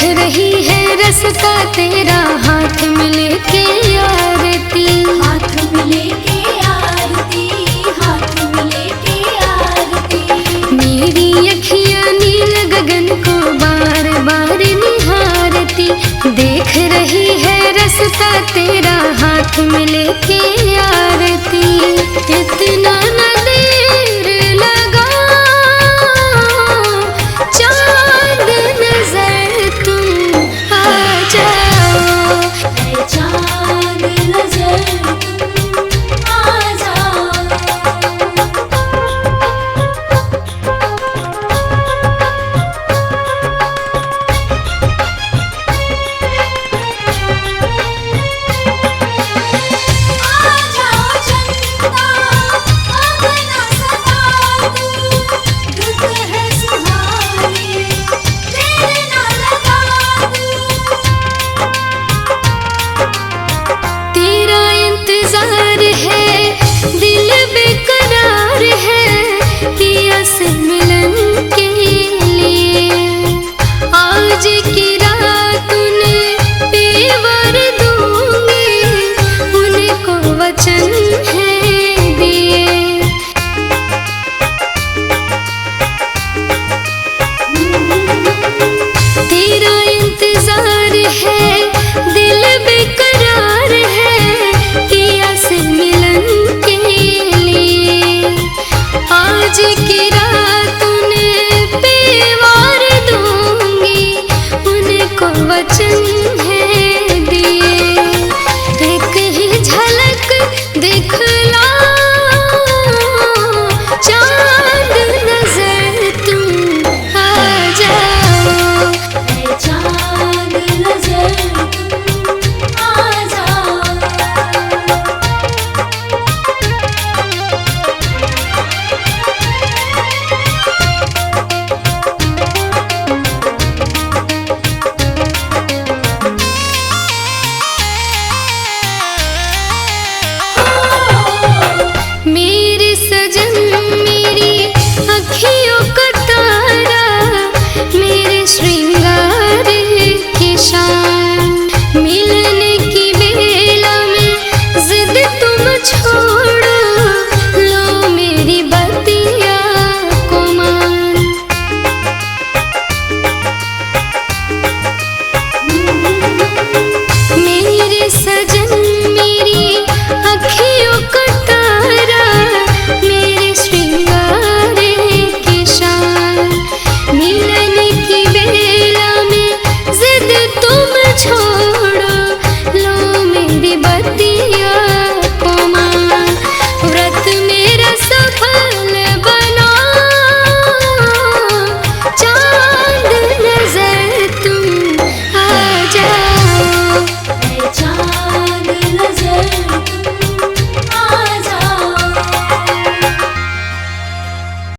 रही है रास्ता तेरा, हाथ में लेके आरती, हाथ में लेके आरती, हाथ में लेके आरती। मेरी अखियाँ नील गगन को बार बार निहारती, देख रही है रास्ता तेरा, हाथ में लेके आरती। इतना न देर लगा, चांद नजर तुम आ जाओ, ऐ चांद नजर तुम आ जाओ। आ जाओ चंदा, अब ना सता तू, रुत है सुहानी, देर ना लगा तू। तेरा इंतजार है, दिल बेकरार है, पिया से मिलन के लिए। आज की रात उन्हें पेवर दूंगी, उनको वचन है दिए। तेरा इंतजार है, दिल बेकरार है, पिया से मिलन के लिए। आज की रात उन्हें पेवार दूंगी, उनको वचन है दिए।